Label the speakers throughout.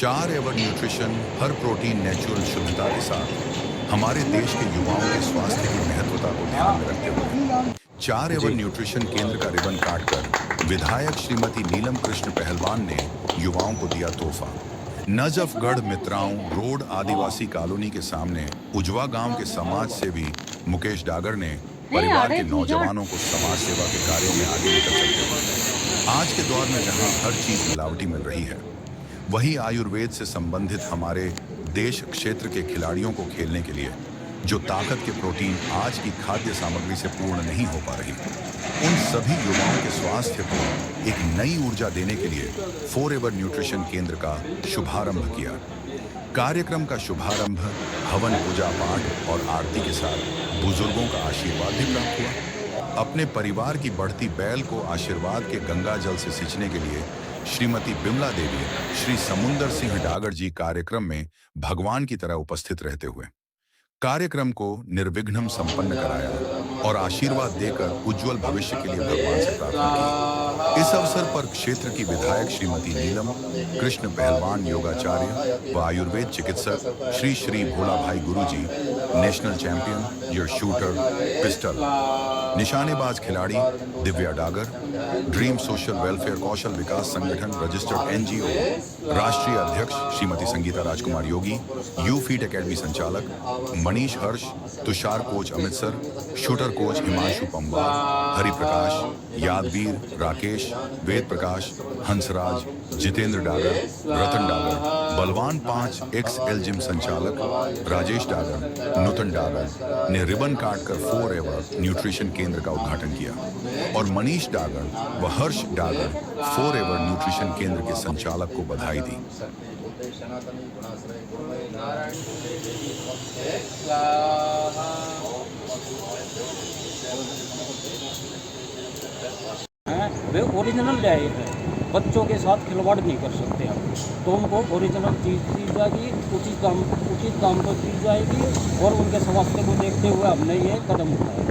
Speaker 1: चार ever nutrition हर protein natural शुद्धता के साथ हमारे देश के युवाओं के स्वास्थ्य की महत्वता को ध्यान में रखते हुए चार एवर
Speaker 2: जी।
Speaker 1: न्यूट्रिशन केंद्र का रिबन काटकर विधायक श्रीमती नीलम कृष्ण पहलवान ने युवाओं को दिया तोहफा। नजफगढ़ मित्राओं रोड आदिवासी कॉलोनी के सामने उजवा गांव के समाज सेवी मुकेश डागर ने परिवार के नौजवानों को समाज सेवा के कार्यों में आगे लेकर चलते हुए आज के दौर में जहां हर चीज मिलावटी मिल रही है, वहीं आयुर्वेद से संबंधित हमारे देश क्षेत्र के खिलाड़ियों को खेलने के लिए जो ताकत के प्रोटीन आज की खाद्य सामग्री से पूर्ण नहीं हो पा रही, उन सभी युवाओं के स्वास्थ्य को एक नई ऊर्जा देने के लिए फोर एवर न्यूट्रिशन केंद्र का शुभारंभ किया। कार्यक्रम का शुभारंभ हवन पूजा पाठ और आरती के साथ बुजुर्गों का आशीर्वाद भी प्राप्त हुआ। अपने परिवार की बढ़ती बैल को आशीर्वाद के गंगा जल से सिंचने के लिए श्रीमती बिमला देवी श्री समुंदर सिंह डागर जी कार्यक्रम में भगवान की तरह उपस्थित रहते हुए कार्यक्रम को निर्विघ्न संपन्न कराया और आशीर्वाद देकर उज्जवल भविष्य के लिए भगवान से प्रार्थना की। इस अवसर पर क्षेत्र की विधायक श्रीमती नीलम कृष्ण पहलवान योगाचार्य व आयुर्वेद चिकित्सक श्री श्री भोला भाई गुरुजी, national champion your shooter pistol, निशानेबाज खिलाड़ी Divya Dagar, dream social welfare Kaushal Vikas Sangathan registered NGO राष्ट्रीय अध्यक्ष Shrimati Sangeeta Rajkumar Yogi, U fit academy संचालक Manish Harsh, Tushar coach Amritsar, shooter coach Himanshu Panwar, Hariprakash, Yadvir, Rakesh, Ved Prakash, Hansraj, Jitendra Dagar, Ratan Dagar, Balwan 5 XL gym संचालक राजेश डागर, नूतन डागर ने रिबन काटकर फोर एवर न्यूट्रिशन केंद्र का उद्घाटन किया और मनीष डागर व हर्ष डागर फोर एवर न्यूट्रिशन केंद्र के संचालक को बधाई दी।
Speaker 3: वे ओरिजिनल ले आए हैं, बच्चों के साथ खिलवाड़ नहीं कर सकते हम। तो उनको ओरिजिनल चीज़ दी जाएगी, उचित दाम पर दी जाएगी और उनके स्वास्थ्य को देखते हुए हमने ये कदम उठाया।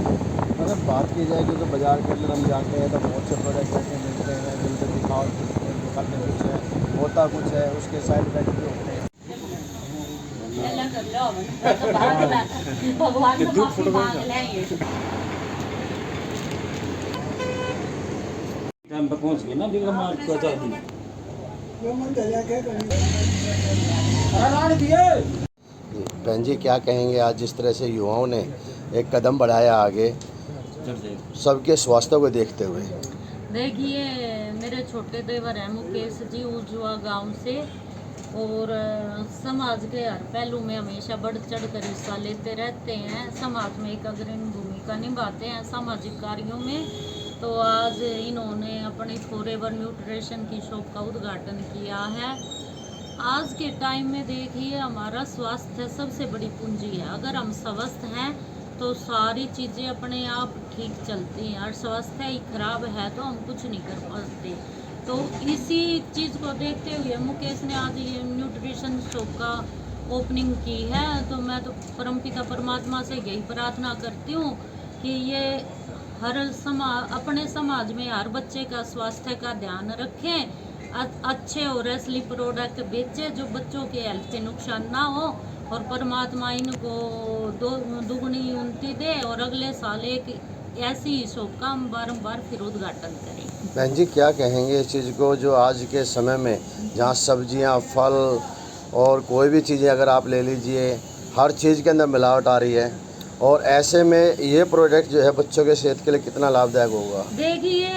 Speaker 4: अगर बात की जाए तो बाज़ार के अंदर हम जाते हैं तो बहुत से प्रोडक्ट ऐसे मिलते हैं, मिलते दिखाओ करने कुछ है होता कुछ है, उसके साइड इफेक्ट भी होते हैं।
Speaker 5: भगवान को माफी मांग लें।
Speaker 3: टाइम पर पहुँच गए ना दिव्या मार को चाहिए।
Speaker 4: बहन जी क्या कहेंगे, आज जिस तरह से युवाओं ने एक कदम बढ़ाया आगे सबके स्वास्थ्य को देखते हुए?
Speaker 5: देखिए, मेरे छोटे देवर हैं मुकेश जी उजवा गांव से और समाज के हर पहलू में हमेशा बढ़ चढ़ कर हिस्सा लेते रहते हैं। समाज में एक अग्रणी भूमिका निभाते हैं सामाजिक कार्यों में। तो आज इन्होंने अपनी फोर एवर न्यूट्रिशन की शॉप का उद्घाटन किया है। आज के टाइम में देखिए, हमारा स्वास्थ्य सबसे बड़ी पूंजी है। अगर हम स्वस्थ हैं तो सारी चीज़ें अपने आप ठीक चलती हैं, और स्वास्थ्य ही खराब है तो हम कुछ नहीं कर पाते। तो इसी चीज़ को देखते हुए मुकेश ने आज ये न्यूट्रिशन शॉप का ओपनिंग की है। तो मैं तो परमपिता परमात्मा से यही प्रार्थना करती हूँ कि ये अपने समाज में हर बच्चे का स्वास्थ्य का ध्यान रखें, अच्छे और असली प्रोडक्ट बेचें जो बच्चों के हेल्थ के नुकसान ना हो, और परमात्मा इनको दुगनी उन्नति दे और अगले साल एक ऐसी ही शॉप का हम बारम्बार फिर उद्घाटन करें।
Speaker 4: बहन जी क्या कहेंगे इस चीज़ को, जो आज के समय में जहाँ सब्जियाँ फल और कोई भी चीज़ें अगर आप ले लीजिए हर चीज़ के अंदर मिलावट आ रही है, और ऐसे में ये प्रोडक्ट जो है बच्चों के सेहत के लिए कितना लाभदायक होगा?
Speaker 5: देखिए,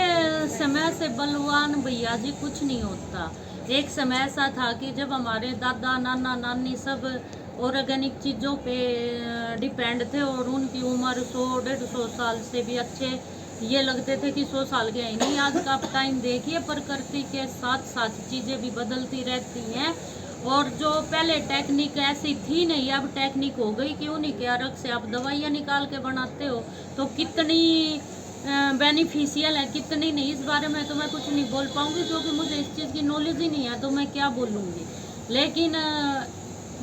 Speaker 5: समय से बलवान भैया जी कुछ नहीं होता। एक समय ऐसा था कि जब हमारे दादा नाना नानी सब ऑर्गेनिक चीज़ों पे डिपेंड थे और उनकी उम्र 100-150 साल से भी अच्छे ये लगते थे कि 100 साल के हैं नहीं। आज का टाइम देखिए, प्रकृति के साथ साथ चीज़ें भी बदलती रहती हैं, और जो पहले टेक्निक ऐसी थी नहीं, अब टेक्निक हो गई कि उन्हीं के अर्क से आप दवाइयाँ निकाल के बनाते हो। तो कितनी बेनिफिशियल है कितनी नहीं, इस बारे में तो मैं कुछ नहीं बोल पाऊँगी क्योंकि मुझे इस चीज़ की नॉलेज ही नहीं है, तो मैं क्या बोलूँगी। लेकिन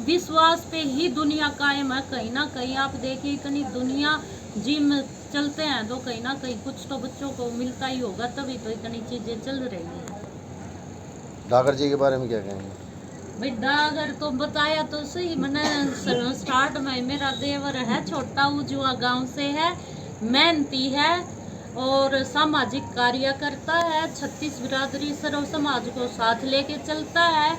Speaker 5: विश्वास पे ही दुनिया कायम है। कहीं ना कहीं आप देखिए, इतनी दुनिया जिम चलते हैं तो कहीं ना कहीं कुछ तो बच्चों को मिलता ही होगा, तभी तो इतनी चीज़ें चल रही हैं।
Speaker 4: डागर जी के बारे में क्या कहेंगे?
Speaker 5: बेटा अगर तो बताया तो सही। मैंने स्टार्ट में मेरा देवर है छोटा उजुआ गांव से है, मेहनती है और सामाजिक कार्य करता है। 36 बिरादरी सर्व समाज को साथ लेके चलता है,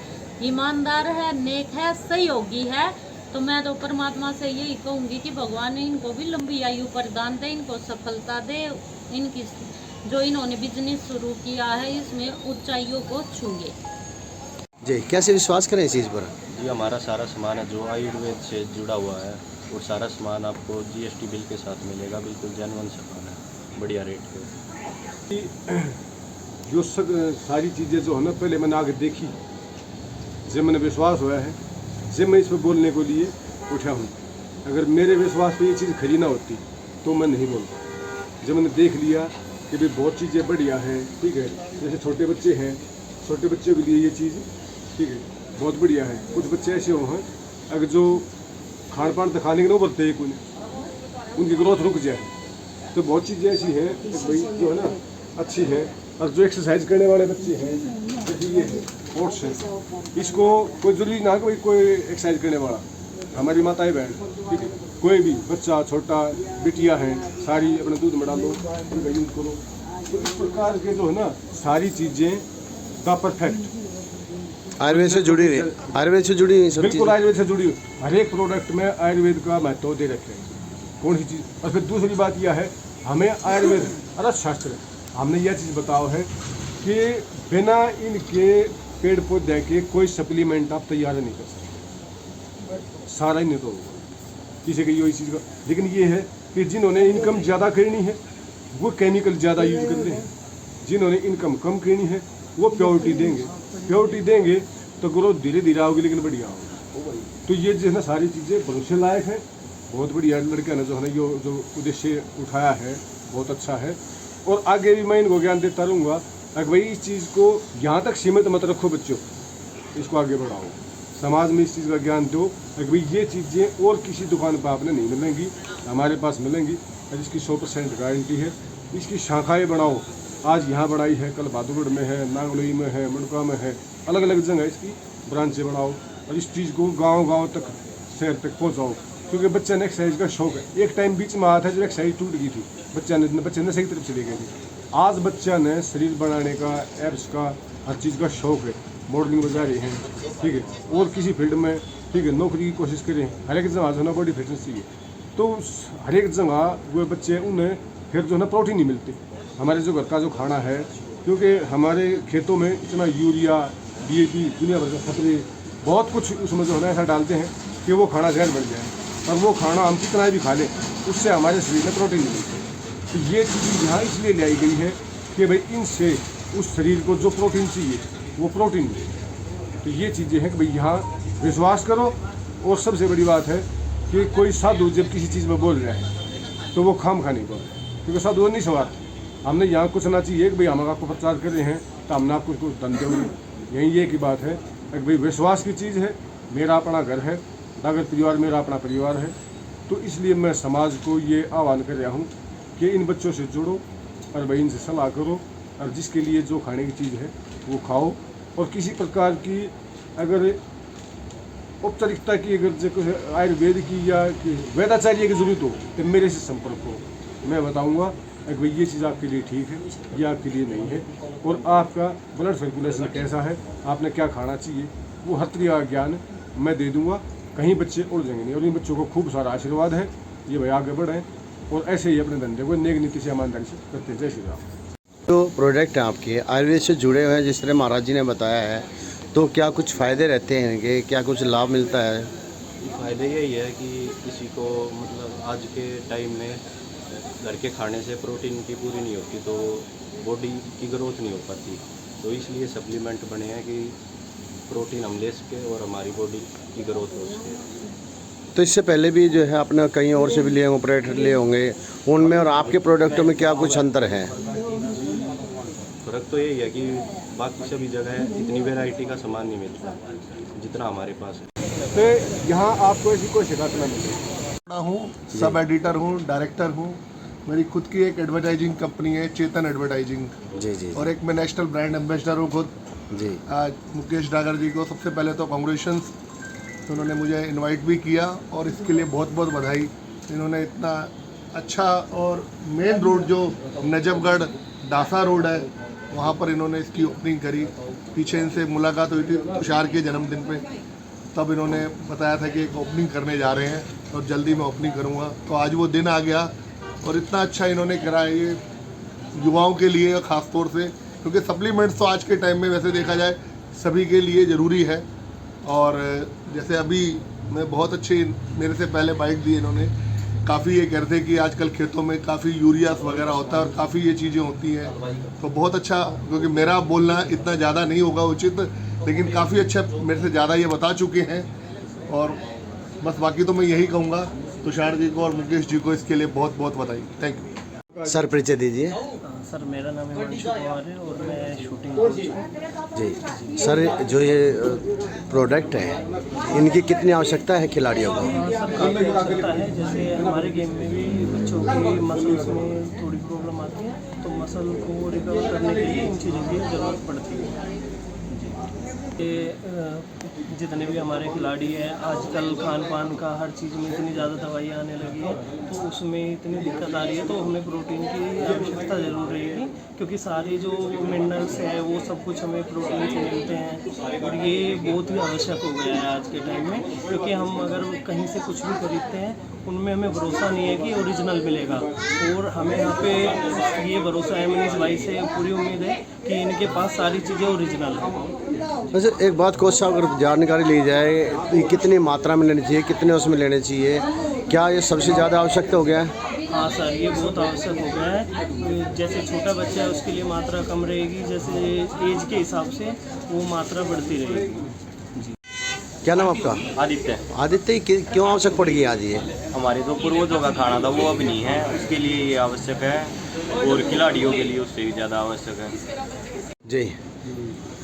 Speaker 5: ईमानदार है, नेक है, सहयोगी है। तो मैं तो परमात्मा से यही कहूँगी कि भगवान इनको भी लंबी आयु प्रदान दे, इनको सफलता दे, इनकी जो इन्होंने बिजनेस शुरू किया है इसमें ऊंचाइयों को छूंगे।
Speaker 4: जी, कैसे विश्वास करें इस चीज़ पर?
Speaker 2: जी हमारा सारा सामान है जो आयुर्वेद से जुड़ा हुआ है और सारा सामान आपको जीएसटी बिल के साथ मिलेगा। बिल्कुल जेन्युइन सामान है, बढ़िया रेट पे।
Speaker 6: जो सारी चीज़ें जो है ना पहले मैंने आगे देखी, जब मैंने विश्वास हुआ है, जब मैं इस पर बोलने को लिए उठा हूँ। अगर मेरे विश्वास पे ये चीज़ खरी ना होती तो मैं नहीं बोलता। जब मैंने देख लिया कि भाई बहुत चीज़ें बढ़िया हैं, ठीक है, जैसे छोटे बच्चे हैं, छोटे बच्चों के लिए ये चीज़ ठीक है बहुत बढ़िया है। कुछ बच्चे ऐसे हो हैं अगर जो खान पान दिखाने के नहीं बोलते हैं, उनकी ग्रोथ रुक जाए, तो बहुत चीज़ें ऐसी हैं भाई जो है ना अच्छी है। और जो एक्सरसाइज करने वाले बच्चे हैं, जैसे ये है स्पोर्ट्स है, इसको कोई जरूरी ना कि भाई कोई एक्सरसाइज करने वाला, हमारी माताएं बहन ठीक है, कोई भी बच्चा छोटा बिटिया हैं सारी अपने दूध में डालो, उनका यूज करो। तो इस प्रकार के जो है ना सारी चीज़ें का परफेक्ट
Speaker 4: आयुर्वेद से जुड़ी हुई, आयुर्वेद से जुड़ी हुई सब
Speaker 6: बिल्कुल
Speaker 4: चीज़ें।
Speaker 6: आयुर्वेद से जुड़ी हुई हर एक प्रोडक्ट में आयुर्वेद का महत्व दे रखे हैं। कौन सी चीज़। और फिर दूसरी बात यह है, हमें आयुर्वेद अर्थशास्त्र हमने यह चीज़ बताओ है कि बिना इनके पेड़ पौधे के कोई सप्लीमेंट आप तैयार नहीं कर सकते, सारा ही नहीं तो किसी का यही चीज़ का। लेकिन ये है कि जिन्होंने इनकम ज़्यादा करनी है वो केमिकल ज़्यादा यूज करते हैं, जिन्होंने इनकम कम करनी है वो प्योरिटी देंगे। प्योरिटी देंगे तो ग्रोथ धीरे धीरे आओगी लेकिन बढ़िया होगी। तो ये जो है ना सारी चीज़ें भरोसे लायक है। बहुत बढ़िया लड़का ने जो है ना जो उद्देश्य उठाया है बहुत अच्छा है। और आगे भी मैं इनको ज्ञान देता रहूँगा कि भाई इस चीज़ को यहाँ तक सीमित मत रखो बच्चों, इसको आगे बढ़ाओ, समाज में इस चीज़ का ज्ञान दो कि भाई ये चीज़ें और किसी दुकान पर आपने नहीं मिलेंगी, हमारे पास मिलेंगी और इसकी 100% गारंटी है। इसकी शाखाएँ बढ़ाओ, आज यहाँ बढ़ाई है, कल बहादुरगढ़ में है, नांगलोई में है, मुड़का में है, अलग अलग जगह इसकी ब्रांचें बढ़ाओ और इस चीज़ को गांव-गांव तक शहर तक पहुँचाओ। क्योंकि बच्चा ने एक्सरसाइज का शौक है। एक टाइम बीच में आया था जब एक्सरसाइज टूट गई थी, बच्चे ने सही तरफ चली गई थी। आज बच्चा ने शरीर बनाने का, एब्स का, हर चीज़ का शौक है, मॉडलिंग बजा रहे हैं ठीक है, और किसी फील्ड में ठीक है नौकरी की कोशिश करें। हर एक जगह जो है ना बॉडी फिटनेस चाहिए, तो हर एक जगह वो बच्चे उन्हें फिर जो है ना प्रोटीन नहीं मिलते। हमारे जो घर का जो खाना है, क्योंकि हमारे खेतों में इतना यूरिया DAP दुनिया भर के खतरे बहुत कुछ उसमें जो है ना ऐसा डालते हैं कि वो खाना जहर बन जाए, और वो खाना हम कितना भी खा लें उससे हमारे शरीर में प्रोटीन नहीं मिलते। तो ये चीज़ यहाँ इसलिए लाई गई है कि भाई इनसे उस शरीर को जो प्रोटीन चाहिए वो प्रोटीन मिले। तो ये चीज़ें हैं कि भाई यहाँ विश्वास करो। और सबसे बड़ी बात है कि कोई साधु जब किसी चीज़ में बोल रहा है तो वो खाम खा नहीं बोल, क्योंकि साधु नहीं स्वार्थ। हमने यहाँ कुछ ना चाहिए कि भाई हम आपको प्रचार कर रहे हैं तो हमने आपको कुछ धन देंगे, यही ये की बात है कि भाई विश्वास की चीज़ है। मेरा अपना घर है, नागर परिवार मेरा अपना परिवार है, तो इसलिए मैं समाज को ये आह्वान कर रहा हूँ कि इन बच्चों से जुड़ो और भाई इनसे सलाह करो, और जिसके लिए जो खाने की चीज़ है वो खाओ। और किसी प्रकार की अगर औपचारिकता की अगर आयुर्वेद की या वैद्याचार्य की जरूरत हो तो मेरे से संपर्क हो, मैं बताऊँगा कि भाई ये चीज़ आपके लिए ठीक है, ये आपके लिए नहीं है, और आपका ब्लड सर्कुलेशन कैसा है, आपने क्या खाना चाहिए, वो हर तरीके का ज्ञान मैं दे दूंगा। कहीं बच्चे उड़ जाएंगे नहीं। और इन बच्चों को खूब सारा आशीर्वाद है, ये भाई आगे बढ़ें और ऐसे ही अपने धंधे को नेक नीति से ईमानदारी से करते हैं। जय श्री राम।
Speaker 4: जो प्रोडक्ट हैं आपके आयुर्वेद से जुड़े हुए हैं, जिस तरह महाराज जी ने बताया है, तो क्या कुछ फ़ायदे रहते हैं इनके, क्या कुछ लाभ मिलता है?
Speaker 2: फ़ायदे यही है कि किसी को मतलब आज के टाइम में घर के खाने से प्रोटीन की पूरी नहीं होती तो बॉडी की ग्रोथ नहीं हो पाती, तो इसलिए सप्लीमेंट बने हैं कि प्रोटीन हम ले सके और हमारी बॉडी की ग्रोथ हो सके।
Speaker 4: तो इससे पहले भी जो है आपने कहीं और से भी लिए होंगे, प्रोडक्ट लिए होंगे, उनमें और आपके प्रोडक्टों में क्या कुछ अंतर है?
Speaker 2: फ़र्क तो यही है कि बाकी सभी जगह इतनी वैरायटी का सामान नहीं मिलता जितना हमारे पास है।
Speaker 6: तो यहाँ आपको ऐसी कोई शिकायत ना मिले।
Speaker 7: हूँ, सब एडिटर हूँ, डायरेक्टर हूँ। मेरी खुद की एक एडवर्टाइजिंग कंपनी है, चेतन एडवर्टाइजिंग,
Speaker 4: जी जी।
Speaker 7: और एक मैं नेशनल ब्रांड एम्बेसडर हूँ खुद।
Speaker 4: जी।
Speaker 7: आज मुकेश डागर जी को सबसे पहले तो कांग्रेचुलेशंस, उन्होंने मुझे इनवाइट भी किया और इसके लिए बहुत बहुत बधाई। इन्होंने इतना अच्छा, और मेन रोड जो नजफगढ़ डासा रोड है वहाँ पर इन्होंने इसकी ओपनिंग करी। पीछे इनसे मुलाकात हुई थी तुषार के जन्मदिन पे, तब इन्होंने बताया था कि एक ओपनिंग करने जा रहे हैं और जल्दी मैं ओपनिंग करूँगा। तो आज वो दिन आ गया और इतना अच्छा इन्होंने करा है ये युवाओं के लिए ख़ास तौर से, क्योंकि सप्लीमेंट्स तो आज के टाइम में वैसे देखा जाए सभी के लिए ज़रूरी है। और जैसे अभी मैं बहुत अच्छी, मेरे से पहले बाइट दी इन्होंने, काफ़ी ये कहते हैं कि आजकल खेतों में काफ़ी यूरिया वगैरह होता है और काफ़ी ये चीज़ें होती हैं, तो बहुत अच्छा, क्योंकि मेरा बोलना इतना ज़्यादा नहीं होगा उचित, लेकिन काफ़ी अच्छा मेरे से ज़्यादा ये बता चुके हैं। और बस बाकी तो मैं यही कहूँगा तुषार जी को और मुकेश जी को इसके लिए बहुत बहुत बधाई। Thank you.
Speaker 4: सर परिचय दीजिए।
Speaker 8: सर मेरा नाम हिमांशु कुमार है और मैं शूटिंग कोच हूँ।
Speaker 4: जी सर, जो ये प्रोडक्ट है इनकी कितनी आवश्यकता है खिलाड़ियों को?
Speaker 8: सर काफ़ी आवश्यकता है, जैसे हमारे गेम में भी बच्चों की मसल्स में थोड़ी प्रॉब्लम आती है, तो मसल को रिकवर करने के लिए इन चीज़ों की ज़रूरत पड़ती है। ये जितने भी हमारे खिलाड़ी हैं, आजकल खान पान का हर चीज़ में इतनी ज़्यादा दवाइयाँ आने लगी है, तो उसमें इतनी दिक्कत आ रही है, तो हमें प्रोटीन की आवश्यकता ज़रूर रहेगी, क्योंकि सारे जो मिनरल्स हैं वो सब कुछ हमें प्रोटीन से मिलते हैं और ये बहुत ही आवश्यक हो गया है आज के टाइम में, क्योंकि हम अगर कहीं से कुछ भी खरीदते हैं उनमें हमें भरोसा नहीं है कि ओरिजिनल मिलेगा, और हमें यहाँ पे ये भरोसा है, मनीष भाई से पूरी उम्मीद है कि इनके पास सारी चीज़ें ओरिजिनल हैं।
Speaker 4: वैसे एक बात कोच साहब, अगर जानकारी ली जाए ये कितनी मात्रा में लेनी चाहिए, कितने उसमें लेने चाहिए, क्या ये सबसे ज़्यादा आवश्यक हो गया है?
Speaker 8: हाँ सर, ये बहुत आवश्यक हो गया है। जैसे छोटा बच्चा है उसके लिए मात्रा कम रहेगी, जैसे एज के हिसाब से वो मात्रा बढ़ती रहेगी।
Speaker 4: क्या नाम आपका?
Speaker 9: आदित्य।
Speaker 4: आदित्य, क्यों आवश्यक पड़ गई आज ये?
Speaker 9: हमारे जो पूर्वजों का खाना था वो अब नहीं है, उसके लिए ये आवश्यक है और खिलाड़ियों के लिए उससे भी ज़्यादा आवश्यक है।
Speaker 4: जी,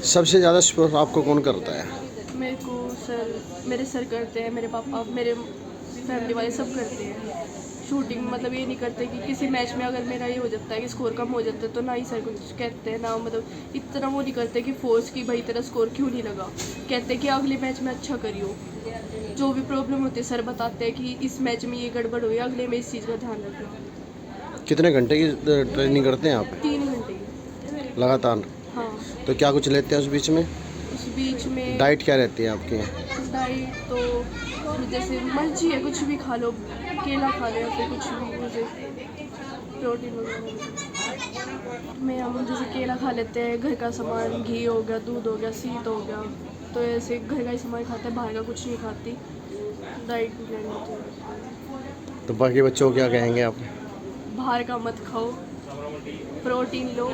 Speaker 4: सबसे ज़्यादा स्पोर्ट आपको कौन करता है?
Speaker 10: मेरे को सर, मेरे सर करते हैं, मेरे पापा, मेरे फैमिली वाले सब करते हैं शूटिंग। मतलब ये नहीं करते कि किसी मैच में अगर मेरा ये हो जाता है कि स्कोर कम हो जाता है तो ना ही सर कुछ कहते हैं, ना मतलब इतना वो नहीं करते कि फोर्स की भाई तेरा स्कोर क्यों नहीं लगा, कहते हैं कि अगले मैच में अच्छा करियो। जो भी प्रॉब्लम होती है सर बताते हैं कि इस मैच में ये गड़बड़ हुई, अगले में इस चीज़ का ध्यान रखना।
Speaker 4: कितने घंटे की ट्रेनिंग करते हैं आप?
Speaker 10: 3 घंटे की
Speaker 4: लगातार?
Speaker 10: हाँ।
Speaker 4: तो क्या कुछ लेते हैं उस बीच में?
Speaker 10: उस बीच में
Speaker 4: डाइट क्या रहती है आपकी?
Speaker 10: डाइट तो जैसे मर्जी है, कुछ भी खा लो, केला खा लो या फिर कुछ भी, मुझे प्रोटीन वगैरह में हम जैसे केला खा लेते हैं, घर का सामान, घी हो गया, दूध हो गया, सीत हो गया, तो ऐसे घर का ही सामान खाते हैं, बाहर का कुछ नहीं खाती। डाइट भी लेनी होती है।
Speaker 4: तो बाकी बच्चों को क्या कहेंगे आप?
Speaker 10: बाहर का मत खाओ, प्रोटीन लो,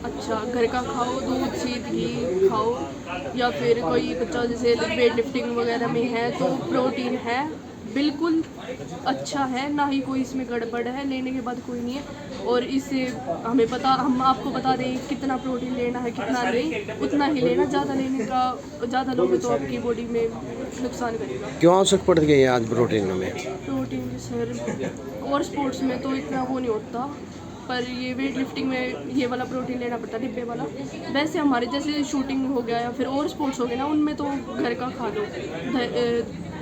Speaker 10: अच्छा घर का खाओ, दूध सीध घी खाओ, या फिर कोई बच्चा जैसे वेट लिफ्टिंग वगैरह में है तो प्रोटीन है, बिल्कुल अच्छा है, ना ही कोई इसमें गड़बड़ है, लेने के बाद कोई नहीं है। और इससे हमें पता, हम आपको बता दें कितना प्रोटीन लेना है, कितना नहीं, उतना ही लेना, ज़्यादा लेने का, ज़्यादा लोगे तो आपकी बॉडी में नुकसान करेगा।
Speaker 4: क्यों आवश्यक पड़ गई है आज प्रोटीन में?
Speaker 10: प्रोटीन सर, और स्पोर्ट्स में तो इतना वो नहीं होता, पर ये वेट लिफ्टिंग में ये वाला प्रोटीन लेना पड़ता है, डिब्बे वाला। वैसे हमारे जैसे शूटिंग हो गया या फिर और स्पोर्ट्स हो गए ना, उनमें तो घर का खा लो,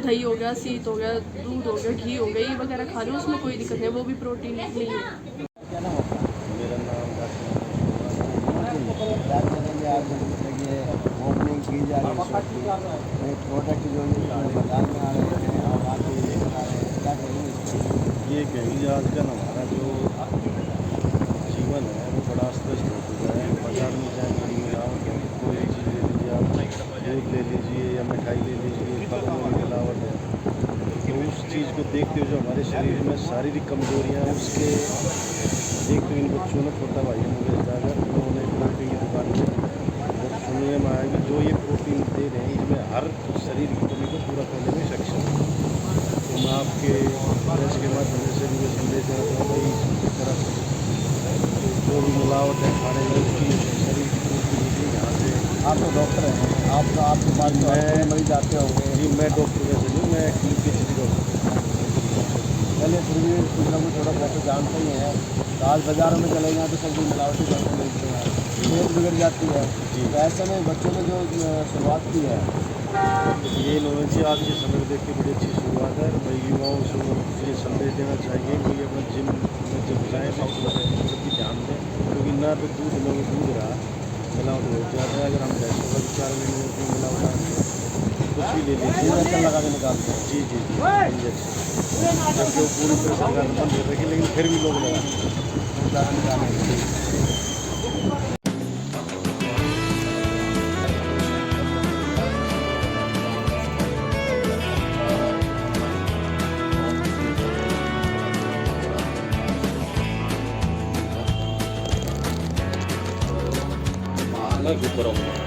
Speaker 10: दही हो गया, सीत हो गया, दूध हो गया, घी हो गया, ये वगैरह खा लो, उसमें कोई दिक्कत नहीं, वो भी प्रोटीन नहीं है।
Speaker 2: मेरा नाम
Speaker 4: ओपनिंग की जा रही है, प्रोडक्ट जो बाजार में आ रहे हैं और आप क्या कहेंगे?
Speaker 2: ये कहीं आजकल हमारा जो जीवन है वो बड़ा अस्त व्यस्त हो चुका है। बाजार में जाएंगे कोई भी चीज़ ले लीजिए, आप दूध ले लीजिए या मिठाई ले लीजिए, फलों में मिलावट है, तो उस चीज़ को देखते हुए जो हमारे शरीर में शारीरिक कमजोरियाँ हैं उसके देखते हुए इन बच्चों ने, छोटा भाई मुकेश डागर, उन्होंने प्रोटीन की दुकान में जब सुनने में आया कि जो ये प्रोटीन दे रहे हैं इसमें हर शरीर की कमी को पूरा करने में सक्षम है, तो मैं आपके प्रेस के माध्यम से भी ये संदेश देना चाहूँगा कि इस तरह जो भी मिलावट है खाने में उसकी शरीर की पूर्ति लीजिए। यहाँ से
Speaker 4: आप तो डॉक्टर हैं, आपके पास में मरीज जाते होंगे?
Speaker 2: जी, मैं डॉक्टर वैसे नहीं, मैं PhD डॉक्टर।
Speaker 4: चलिए, फिर भी कुछ ना कुछ थोड़ा बहुत जानते ही हैं। तो आज बाज़ारों में चले जाएँ तो सब कुछ मिलावटी करते मिलते हैं। सेहत बिगड़ जाती है। तो ऐसे में बच्चों ने जो शुरुआत की है
Speaker 2: ये इन्होंने जी आज के समय में देख के बड़ी अच्छी शुरुआत है। भाई युवाओं से ये संदेश देना चाहिए कि अपना जिम में जब जाए तो उसकी ध्यान दें, क्योंकि ना तो दूध में दूध रहा मिलावट हो जाता है। अगर हम भैंसों का 4 महीने में मिलावट कुछ भी ले लीजिए
Speaker 4: इंजेक्शन लगा के निकालते हैं।
Speaker 2: जी जी जी इंजेक्शन, जबकि वो पूरी तरह सरकार ने बंद कर रखी, लेकिन फिर भी लोग लगाते हैं।
Speaker 3: मैं ऊपर आऊँगा।